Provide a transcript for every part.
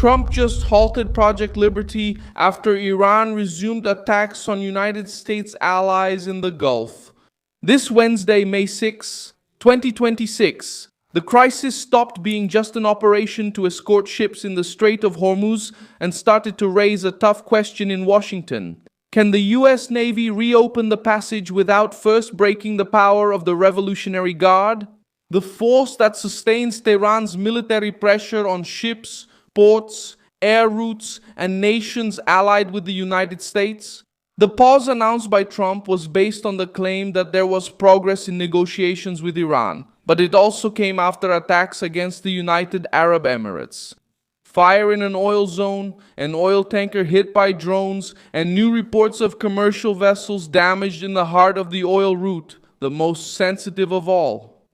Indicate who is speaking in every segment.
Speaker 1: Trump just halted Project Liberty after Iran resumed attacks on United States allies in the Gulf. This Wednesday, May 6, 2026, the crisis stopped being just an operation to escort ships in the Strait of Hormuz and started to raise a tough question in Washington. Can the U.S. Navy reopen the passage without first breaking the power of the Revolutionary Guard? The force that sustains Tehran's military pressure on ships, ports, air routes, and nations allied with the United States? The pause announced by Trump was based on the claim that there was progress in negotiations with Iran, but it also came after attacks against the United Arab Emirates. Fire in an oil zone, an oil tanker hit by drones, and new reports of commercial vessels damaged in the heart of the oil route, the most sensitive of all.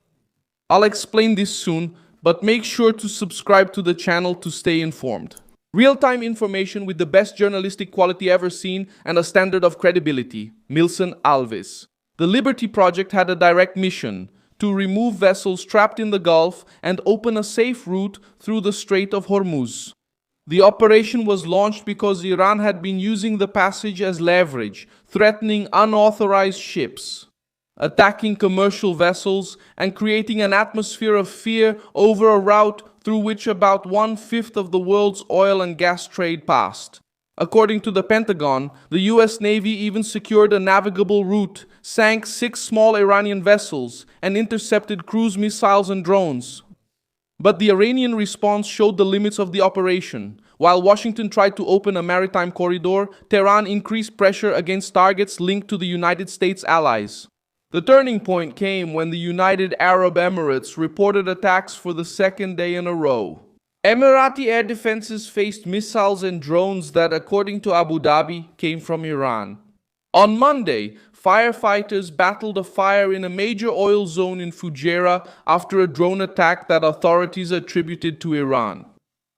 Speaker 1: I'll explain this soon, but make sure to subscribe to the channel to stay informed. Real-time information with the best journalistic quality ever seen and a standard of credibility. Milson Alves. The Liberty Project had a direct mission: to remove vessels trapped in the Gulf and open a safe route through the Strait of Hormuz. The operation was launched because Iran had been using the passage as leverage, threatening unauthorized ships, attacking commercial vessels, and creating an atmosphere of fear over a route through which about 1/5 of the world's oil and gas trade passed. According to the Pentagon, the U.S. Navy even secured a navigable route, sank 6 small Iranian vessels, and intercepted cruise missiles and drones. But the Iranian response showed the limits of the operation. While Washington tried to open a maritime corridor, Tehran increased pressure against targets linked to the United States allies. The turning point came when the United Arab Emirates reported attacks for the second day in a row. Emirati air defenses faced missiles and drones that, according to Abu Dhabi, came from Iran. On Monday, firefighters battled a fire in a major oil zone in Fujairah after a drone attack that authorities attributed to Iran.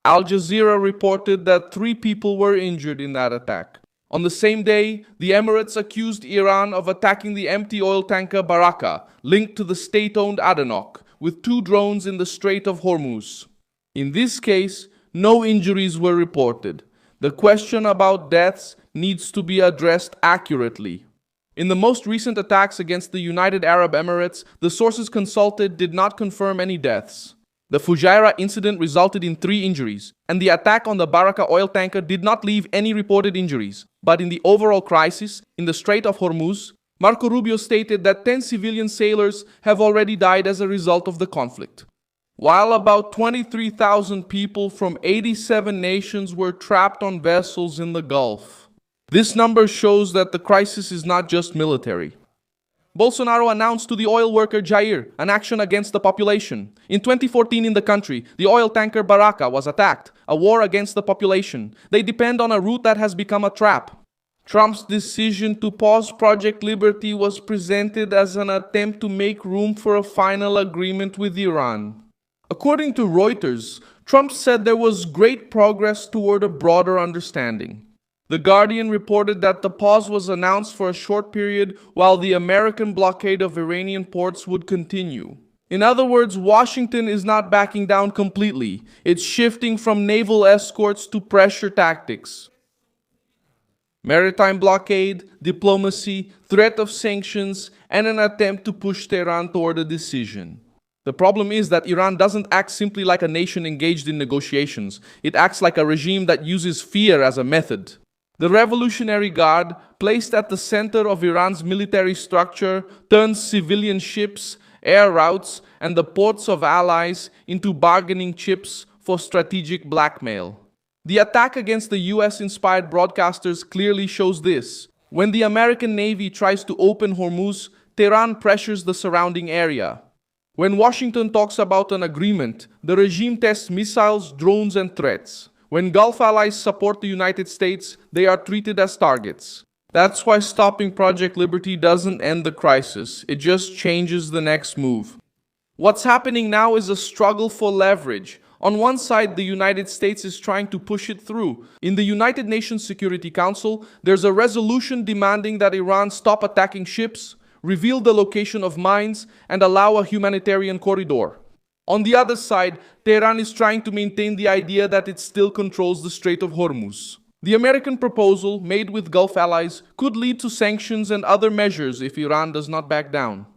Speaker 1: Al Jazeera reported that 3 people were injured in that attack. On the same day, the Emirates accused Iran of attacking the empty oil tanker Baraka, linked to the state-owned Adenok, with 2 drones in the Strait of Hormuz. In this case, no injuries were reported. The question about deaths needs to be addressed accurately. In the most recent attacks against the United Arab Emirates, the sources consulted did not confirm any deaths. The Fujairah incident resulted in 3 injuries, and the attack on the Baraka oil tanker did not leave any reported injuries. But in the overall crisis, in the Strait of Hormuz, Marco Rubio stated that 10 civilian sailors have already died as a result of the conflict, while about 23,000 people from 87 nations were trapped on vessels in the Gulf. This number shows that the crisis is not just military. Bolsonaro announced to the oil worker Jair an action against the population. In 2014 in the country, the oil tanker Baraka was attacked, a war against the population. They depend on a route that has become a trap. Trump's decision to pause Project Liberty was presented as an attempt to make room for a final agreement with Iran. According to Reuters, Trump said there was great progress toward a broader understanding. The Guardian reported that the pause was announced for a short period while the American blockade of Iranian ports would continue. In other words, Washington is not backing down completely. It's shifting from naval escorts to pressure tactics. Maritime blockade, diplomacy, threat of sanctions, and an attempt to push Tehran toward a decision. The problem is that Iran doesn't act simply like a nation engaged in negotiations. It acts like a regime that uses fear as a method. The Revolutionary Guard, placed at the center of Iran's military structure, turns civilian ships, air routes, and the ports of allies into bargaining chips for strategic blackmail. The attack against the US-inspired broadcasters clearly shows this. When the American Navy tries to open Hormuz, Tehran pressures the surrounding area. When Washington talks about an agreement, the regime tests missiles, drones, and threats. When Gulf allies support the United States, they are treated as targets. That's why stopping Project Liberty doesn't end the crisis. It just changes the next move. What's happening now is a struggle for leverage. On one side, the United States is trying to push it through. In the United Nations Security Council, there's a resolution demanding that Iran stop attacking ships, reveal the location of mines, and allow a humanitarian corridor. On the other side, Tehran is trying to maintain the idea that it still controls the Strait of Hormuz. The American proposal, made with Gulf allies, could lead to sanctions and other measures if Iran does not back down.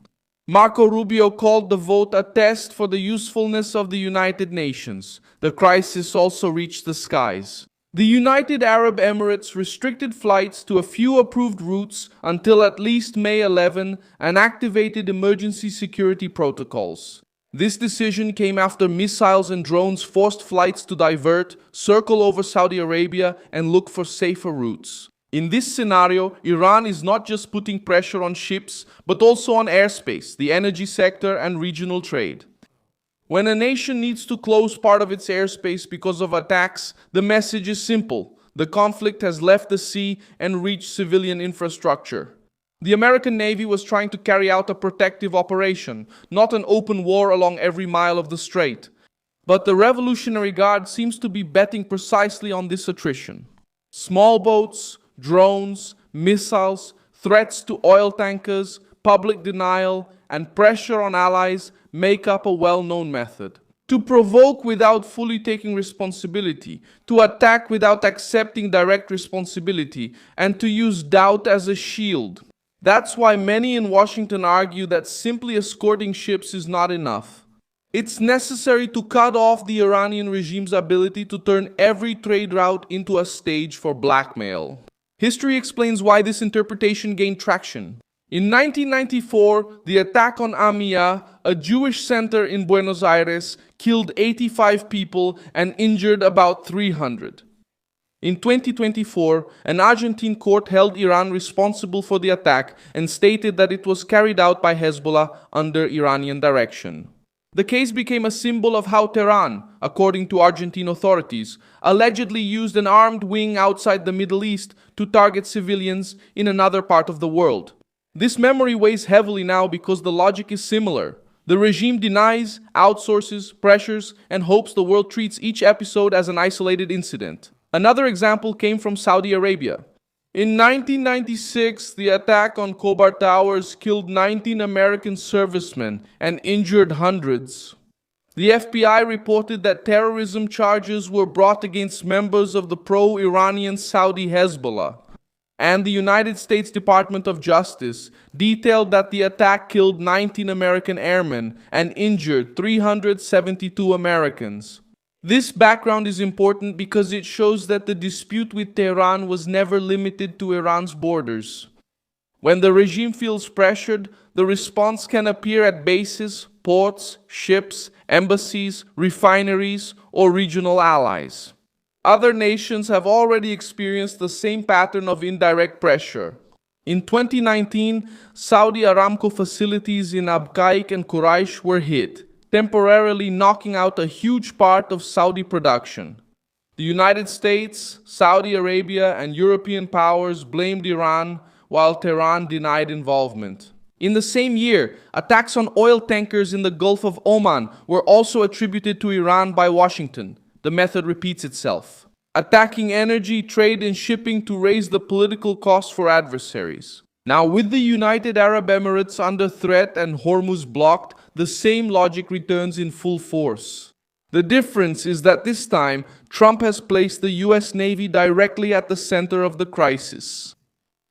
Speaker 1: Marco Rubio called the vote a test for the usefulness of the United Nations. The crisis also reached the skies. The United Arab Emirates restricted flights to a few approved routes until at least May 11 and activated emergency security protocols. This decision came after missiles and drones forced flights to divert, circle over Saudi Arabia, and look for safer routes. In this scenario, Iran is not just putting pressure on ships, but also on airspace, the energy sector, and regional trade. When a nation needs to close part of its airspace because of attacks, the message is simple. The conflict has left the sea and reached civilian infrastructure. The American Navy was trying to carry out a protective operation, not an open war along every mile of the strait. But the Revolutionary Guard seems to be betting precisely on this attrition. Small boats, drones, missiles, threats to oil tankers, public denial, and pressure on allies make up a well-known method. To provoke without fully taking responsibility, to attack without accepting direct responsibility, and to use doubt as a shield. That's why many in Washington argue that simply escorting ships is not enough. It's necessary to cut off the Iranian regime's ability to turn every trade route into a stage for blackmail. History explains why this interpretation gained traction. In 1994, the attack on Amia, a Jewish center in Buenos Aires, killed 85 people and injured about 300. In 2024, an Argentine court held Iran responsible for the attack and stated that it was carried out by Hezbollah under Iranian direction. The case became a symbol of how Tehran, according to Argentine authorities, allegedly used an armed wing outside the Middle East to target civilians in another part of the world. This memory weighs heavily now because the logic is similar. The regime denies, outsources, pressures, and hopes the world treats each episode as an isolated incident. Another example came from Saudi Arabia. In 1996, the attack on Khobar Towers killed 19 American servicemen and injured hundreds. The FBI reported that terrorism charges were brought against members of the pro-Iranian Saudi Hezbollah. And the United States Department of Justice detailed that the attack killed 19 American airmen and injured 372 Americans. This background is important because it shows that the dispute with Tehran was never limited to Iran's borders. When the regime feels pressured, the response can appear at bases, ports, ships, embassies, refineries, or regional allies. Other nations have already experienced the same pattern of indirect pressure. In 2019, Saudi Aramco facilities in Abqaiq and Quraysh were hit, temporarily knocking out a huge part of Saudi production. The United States, Saudi Arabia, and European powers blamed Iran, while Tehran denied involvement. In the same year, attacks on oil tankers in the Gulf of Oman were also attributed to Iran by Washington. The method repeats itself, attacking energy, trade, and shipping to raise the political cost for adversaries. Now, with the United Arab Emirates under threat and Hormuz blocked, the same logic returns in full force. The difference is that this time, Trump has placed the US Navy directly at the center of the crisis.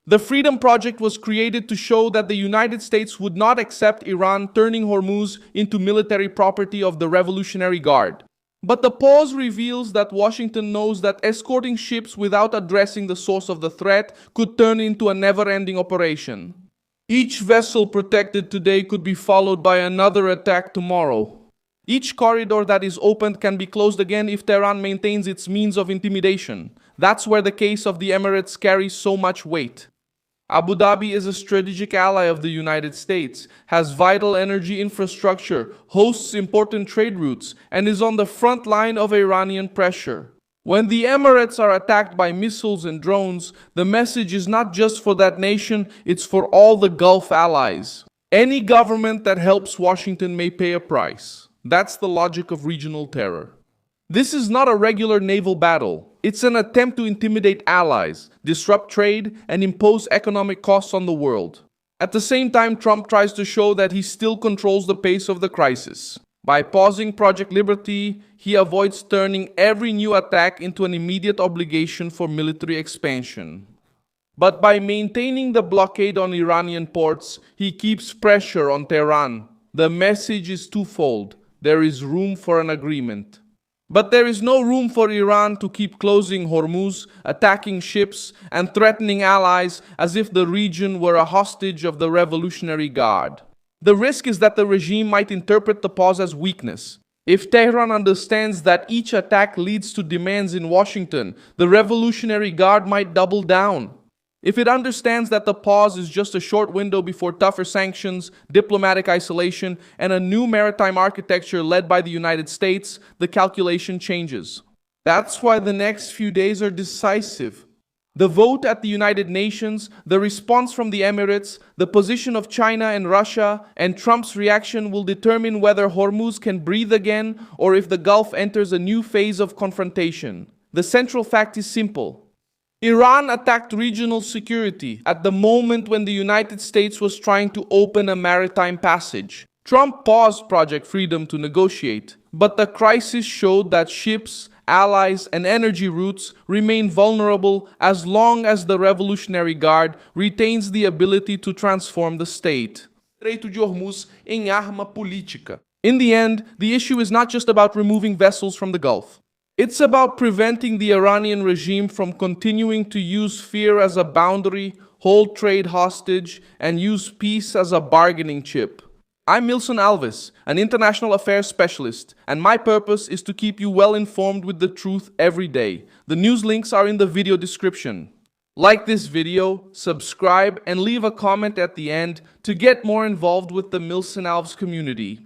Speaker 1: The Freedom Project was created to show that the United States would not accept Iran turning Hormuz into military property of the Revolutionary Guard. But the pause reveals that Washington knows that escorting ships without addressing the source of the threat could turn into a never-ending operation. Each vessel protected today could be followed by another attack tomorrow. Each corridor that is opened can be closed again if Tehran maintains its means of intimidation. That's where the case of the Emirates carries so much weight. Abu Dhabi is a strategic ally of the United States, has vital energy infrastructure, hosts important trade routes, and is on the front line of Iranian pressure. When the Emirates are attacked by missiles and drones, the message is not just for that nation, it's for all the Gulf allies. Any government that helps Washington may pay a price. That's the logic of regional terror. This is not a regular naval battle. It's an attempt to intimidate allies, disrupt trade, and impose economic costs on the world. At the same time, Trump tries to show that he still controls the pace of the crisis. By pausing Project Liberty, he avoids turning every new attack into an immediate obligation for military expansion. But by maintaining the blockade on Iranian ports, he keeps pressure on Tehran. The message is twofold. There is room for an agreement. But there is no room for Iran to keep closing Hormuz, attacking ships, and threatening allies as if the region were a hostage of the Revolutionary Guard. The risk is that the regime might interpret the pause as weakness. If Tehran understands that each attack leads to demands in Washington, the Revolutionary Guard might double down. If it understands that the pause is just a short window before tougher sanctions, diplomatic isolation, and a new maritime architecture led by the United States, the calculation changes. That's why the next few days are decisive. The vote at the United Nations, the response from the Emirates, the position of China and Russia, and Trump's reaction will determine whether Hormuz can breathe again or if the Gulf enters a new phase of confrontation. The central fact is simple. Iran attacked regional security at the moment when the United States was trying to open a maritime passage. Trump paused Project Freedom to negotiate, but the crisis showed that ships, allies, and energy routes remain vulnerable as long as the Revolutionary Guard retains the ability to transform the state. Estreito de Hormuz em arma política. In the end, the issue is not just about removing vessels from the Gulf. It's about preventing the Iranian regime from continuing to use fear as a boundary, hold trade hostage, and use peace as a bargaining chip. I'm Milson Alves, an international affairs specialist, and my purpose is to keep you well informed with the truth every day. The news links are in the video description. Like this video, subscribe, and leave a comment at the end to get more involved with the Milson Alves community.